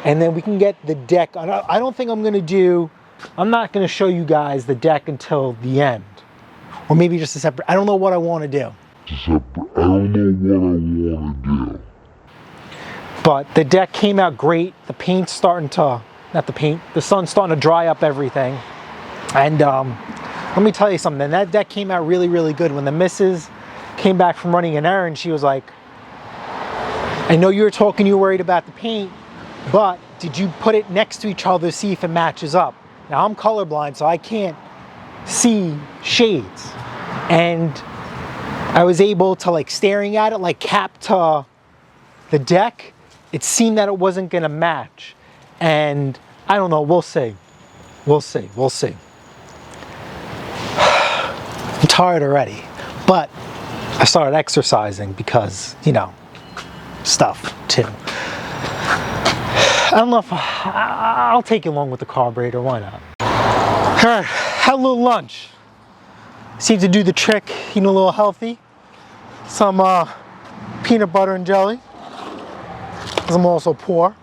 And then we can get the deck. I don't think I'm not going to show you guys the deck until the end. Or maybe just a separate, I don't know what I want to do. But the deck came out great. The paint's starting to, not the paint, the sun's starting to dry up everything. And let me tell you something, that deck came out really, really good. When the missus came back from running an errand, she was like, I know you were worried about the paint, but did you put it next to each other to see if it matches up? Now I'm colorblind, so I can't see shades. And I was able to, like, staring at it, like cap to the deck, it seemed that it wasn't gonna match. And I don't know, we'll see. We'll see. I'm tired already, but I started exercising because, you know, stuff too. I don't know if I'll take you along with the carburetor, why not? All right, had a little lunch. Seemed to do the trick, eating a little healthy. Some peanut butter and jelly, because I'm also poor.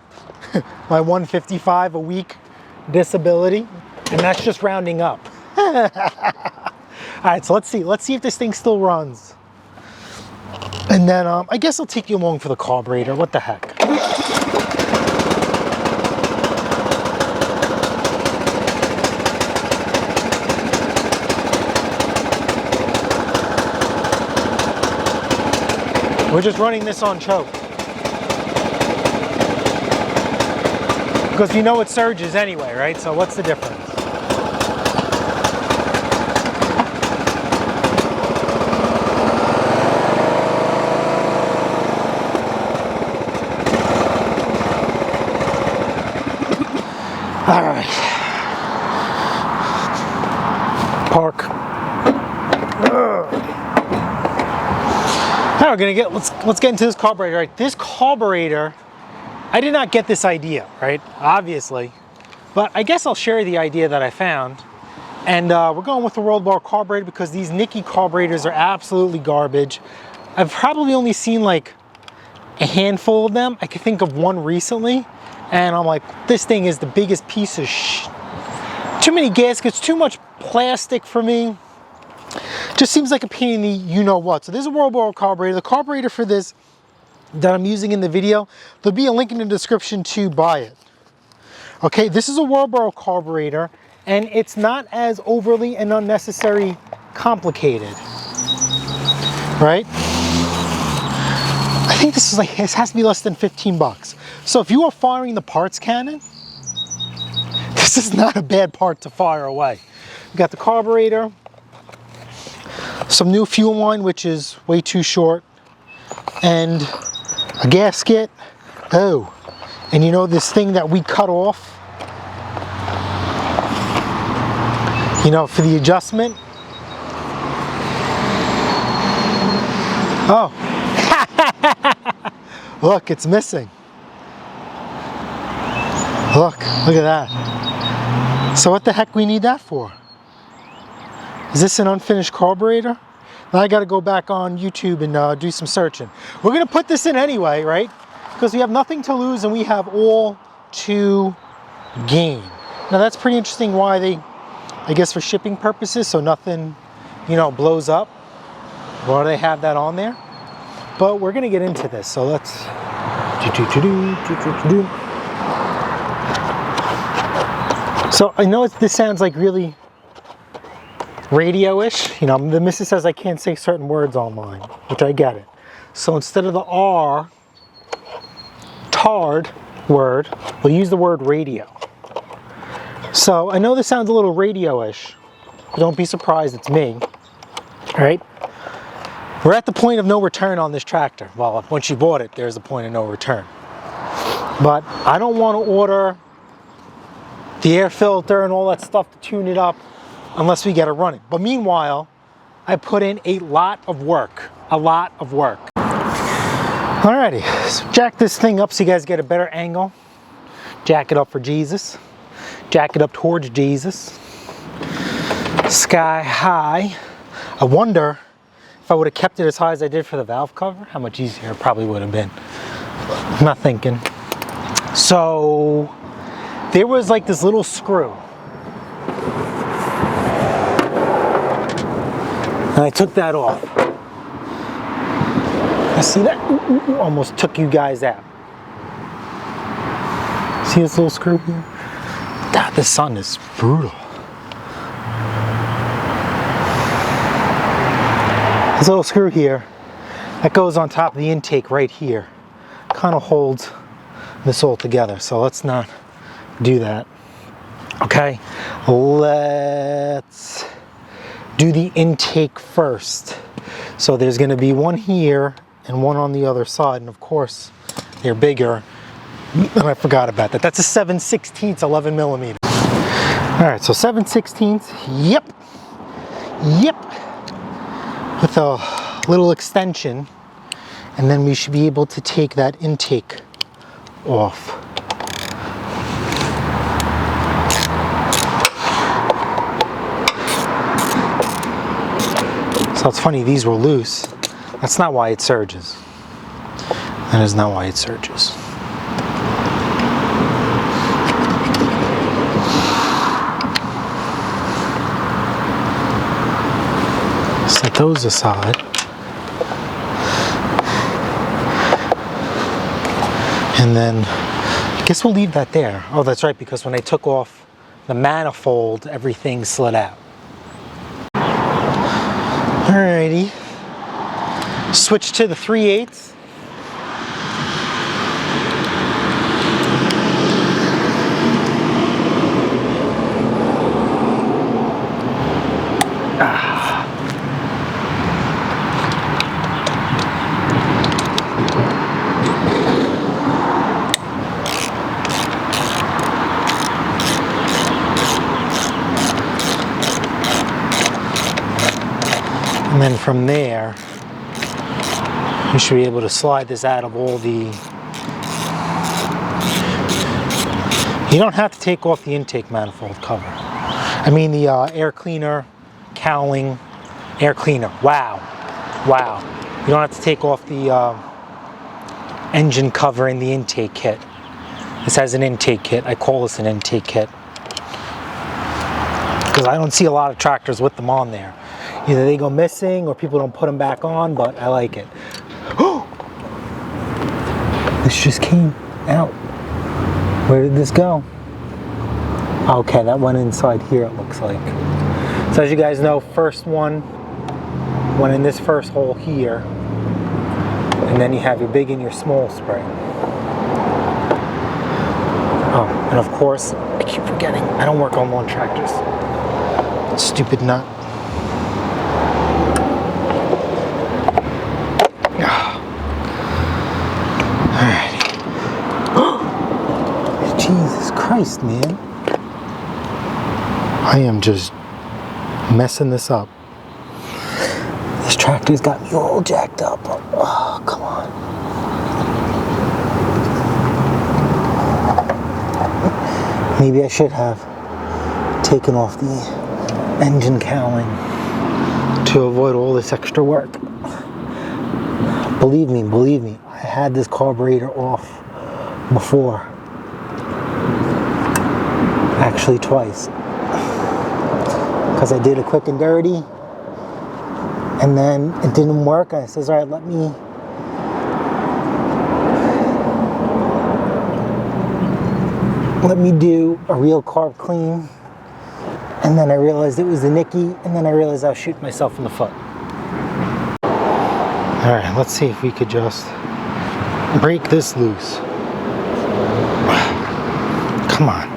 My $155 a week disability, and that's just rounding up. All right, so let's see if this thing still runs. And then I guess I'll take you along for the carburetor, what the heck. We're just running this on choke. Because you know it surges anyway, right? So what's the difference? All right. Park. Now we're gonna get, let's get into this carburetor. Right, this carburetor, I did not get this idea, right? Obviously, but I guess I'll share the idea that I found. And we're going with the Warlboro carburetor because these Nikki carburetors are absolutely garbage. I've probably only seen like a handful of them. I can think of one recently, and I'm like, this thing is the biggest piece of too many gaskets, too much plastic for me. Just seems like a pain in the you-know-what. So there's a Warlboro carburetor. The carburetor for this that I'm using in the video, there'll be a link in the description to buy it. Okay, this is a Warlboro carburetor, and it's not as overly and unnecessary complicated, right? I think this is like, this has to be less than 15 bucks. So if you are firing the parts cannon, this is not a bad part to fire away. We got the carburetor, some new fuel line, which is way too short, and a gasket. Oh, and you know this thing that we cut off, you know, for the adjustment. Oh, look, it's missing. Look at that. So what the heck we need that for? Is this an unfinished carburetor? Now I got to go back on YouTube and do some searching. We're going to put this in anyway, right? Because we have nothing to lose and we have all to gain. Now that's pretty interesting why they, I guess for shipping purposes, so nothing, you know, blows up. Why do they have that on there? But we're going to get into this, so let's... So I know this sounds like really radio-ish. You know, the missus says I can't say certain words online, which I get it. So instead of the R, tard word, we'll use the word radio. So I know this sounds a little radio-ish, but don't be surprised, it's me. All right? We're at the point of no return on this tractor. Well, once you bought it, there's a point of no return. But I don't want to order the air filter and all that stuff to tune it up unless we get it running. But meanwhile, I put in a lot of work. Alrighty, so jack this thing up so you guys get a better angle. Jack it up for Jesus. Jack it up towards Jesus. Sky high. I wonder if I would have kept it as high as I did for the valve cover, how much easier it probably would have been. I'm not thinking. So there was like this little screw. And I took that off. I see that? Almost took you guys out. See this little screw here? God, the sun is brutal. This little screw here, that goes on top of the intake right here. Kind of holds this all together, so let's not do that. Okay, let's do the intake first. So there's going to be one here and one on the other side, and of course they're bigger. And I forgot about that. That's a 7/16, 11 millimeter. All right, so 7/16, yep, with a little extension, and then we should be able to take that intake off. So it's funny, these were loose. That's not why it surges. That is not why it surges. Set those aside. And then, I guess we'll leave that there. Oh, that's right, because when I took off the manifold, everything slid out. Alrighty, switch to the 3/8. And then from there, you should be able to slide this out of all the... You don't have to take off the intake manifold cover. I mean the air cleaner, cowling, air cleaner. Wow. You don't have to take off the engine cover in the intake kit. This has an intake kit. I call this an intake kit because I don't see a lot of tractors with them on there. Either they go missing or people don't put them back on, but I like it. This just came out. Where did this go? Okay, that went inside here, it looks like. So as you guys know, first one went in this first hole here. And then you have your big and your small spring. Oh, and of course, I keep forgetting, I don't work on lawn tractors. Stupid nut. Jesus Christ, man. I am just messing this up. This tractor's got me all jacked up. Oh, come on. Maybe I should have taken off the engine cowling to avoid all this extra work. Believe me, I had this carburetor off before. Actually twice, because I did a quick and dirty and then it didn't work. I says, all right, let me do a real carb clean, and then I realized it was the Nikki, and then I realized I was shooting myself in the foot. All right, let's see if we could just break this loose. Come on.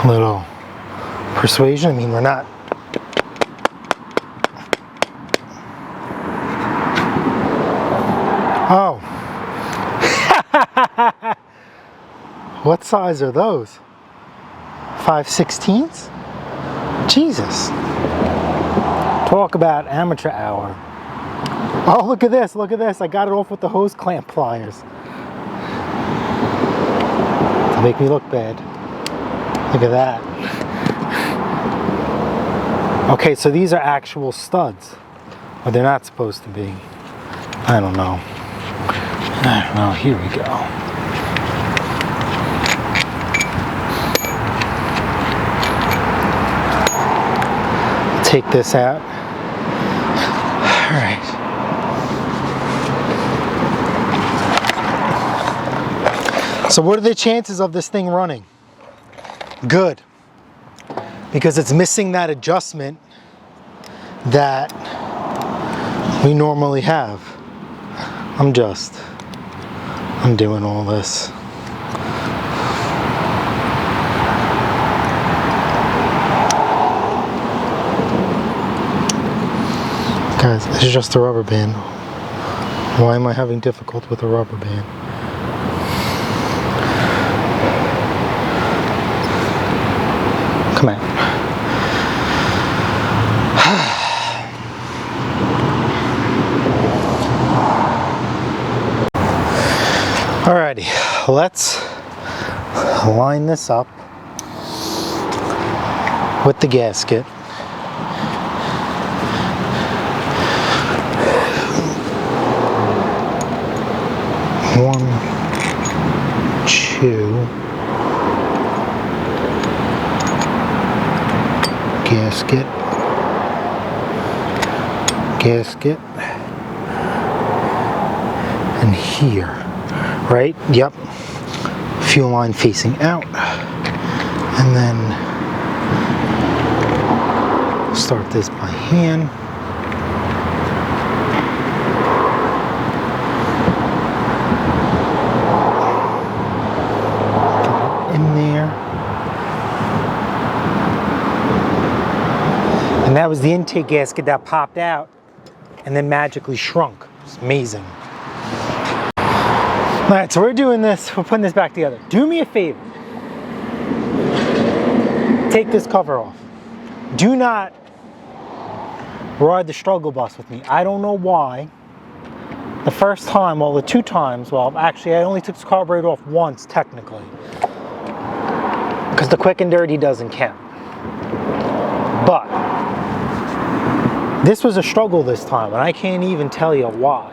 Little persuasion. I mean, we're not Oh. What size are those? 5/16? Jesus. Talk about amateur hour. Oh, look at this, look at this. I got it off with the hose clamp pliers. To make me look bad. Look at that. Okay, so these are actual studs. Or they're not supposed to be. I don't know. I don't know, here we go. Take this out. All right. So what are the chances of this thing running? Good. Because it's missing that adjustment that we normally have. I'm doing all this. Guys, this is just a rubber band. Why am I having difficulty with a rubber band? Come on. Alrighty, let's line this up with the gasket. One, two, gasket, gasket, and here, right? Yep. Fuel line facing out, and then start this by hand. And that was the intake gasket that popped out and then magically shrunk. It's amazing. All right, so we're doing this, we're putting this back together. Do me a favor. Take this cover off. Do not ride the struggle bus with me. I don't know why. The first time, well, the two times, well, actually, I only took this carburetor off once, technically. Because the quick and dirty doesn't count. But this was a struggle this time, and I can't even tell you why.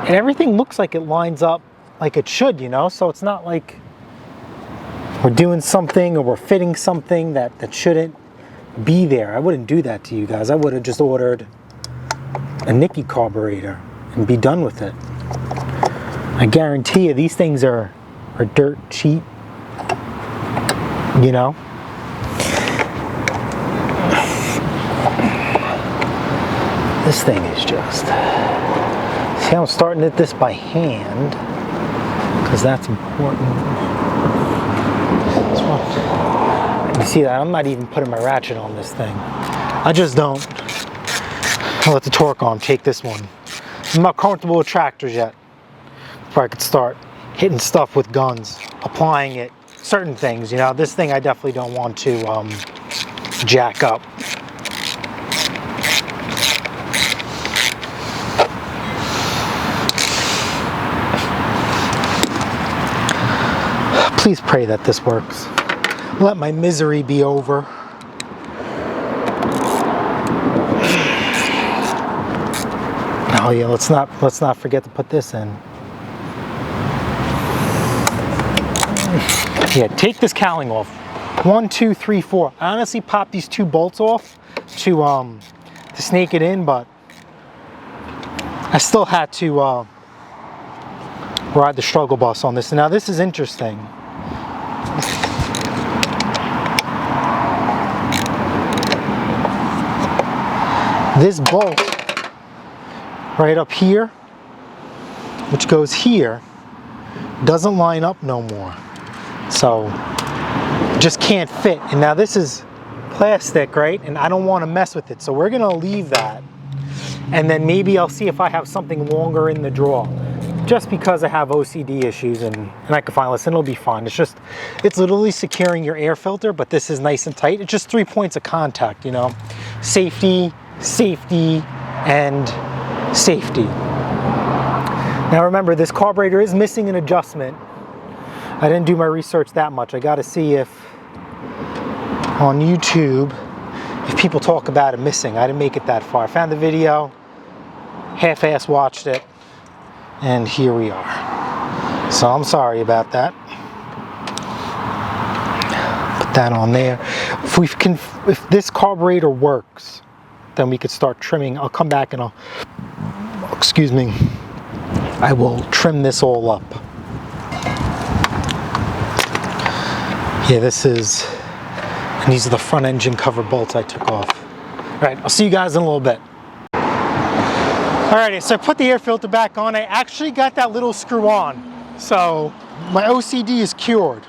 And everything looks like it lines up like it should, you know? So it's not like we're doing something or we're fitting something that shouldn't be there. I wouldn't do that to you guys. I would have just ordered a Nikki carburetor and be done with it. I guarantee you these things are dirt cheap, you know? This thing is just, see, I'm starting this by hand because that's important. You see that? I'm not even putting my ratchet on this thing. I just don't. I'll let the torque arm take this one. I'm not comfortable with tractors yet. Before I could start hitting stuff with guns, applying it, certain things, you know. This thing I definitely don't want to jack up. Please pray that this works. Let my misery be over. Oh yeah, let's not forget to put this in. Yeah, take this cowling off. 1, 2, 3, 4. I honestly popped these 2 bolts off to snake it in, but I still had to ride the struggle bus on this. And now this is interesting. This bolt right up here, which goes here, doesn't line up no more. So just can't fit. And now this is plastic, right? And I don't want to mess with it. So we're gonna leave that. and then maybe I'll see if I have something longer in the drawer, just because I have OCD issues, and I can find this, and it'll be fine. It's literally securing your air filter, but this is nice and tight. It's just 3 points of contact, you know, safety, safety, and safety. Now remember, this carburetor is missing an adjustment. I didn't do my research that much. I got to see if on YouTube, if people talk about it missing. I didn't make it that far. I found the video, half-ass watched it, and here we are. So I'm sorry about that. Put that on there. If this carburetor works, then we could start trimming. I'll come back and I will trim this all up. Yeah, and these are the front engine cover bolts I took off. All right, I'll see you guys in a little bit. Alrighty, so I put the air filter back on. I actually got that little screw on, so my OCD is cured.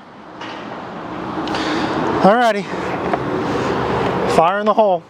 Alrighty, fire in the hole.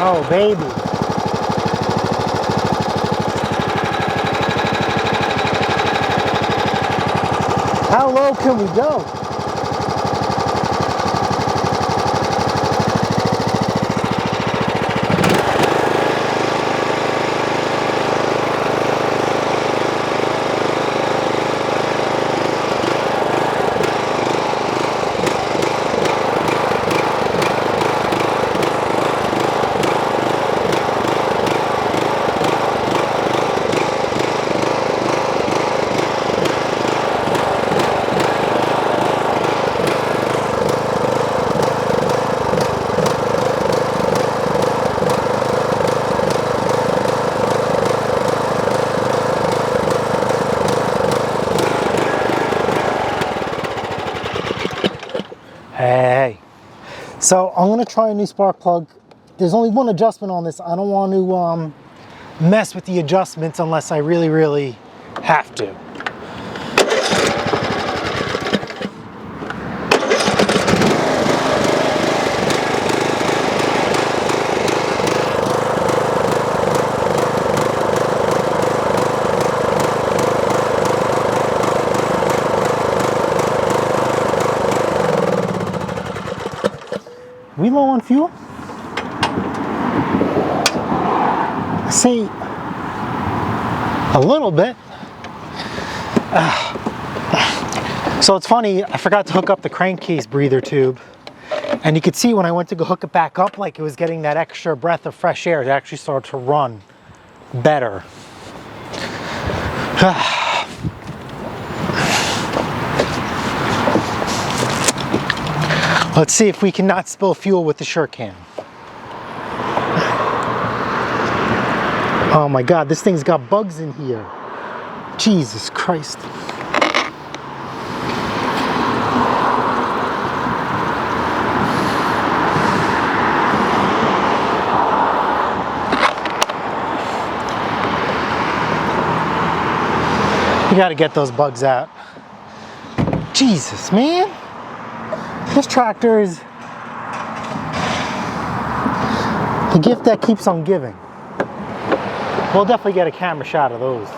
Oh, baby. How low can we go? Hey. So I'm gonna try a new spark plug. There's only one adjustment on this. I don't want to mess with the adjustments unless I really have to. We low on fuel? I say a little bit. So it's funny, I forgot to hook up the crankcase breather tube. And you could see when I went to go hook it back up, like it was getting that extra breath of fresh air. It actually started to run better. Let's see if we can not spill fuel with the shirt can. Oh my God, this thing's got bugs in here. Jesus Christ. You gotta get those bugs out. Jesus, man. This tractor is the gift that keeps on giving. We'll definitely get a camera shot of those.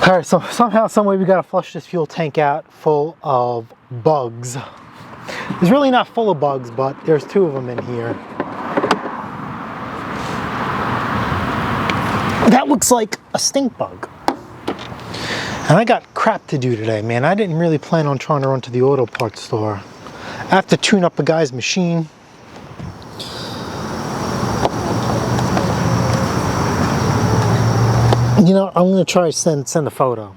All right, so somehow, some way we gotta flush this fuel tank out full of bugs. It's really not full of bugs, but there's 2 of them in here. That looks like a stink bug. And I got crap to do today, man. I didn't really plan on trying to run to the auto parts store. I have to tune up a guy's machine. You You know, I'm gonna try send a photo.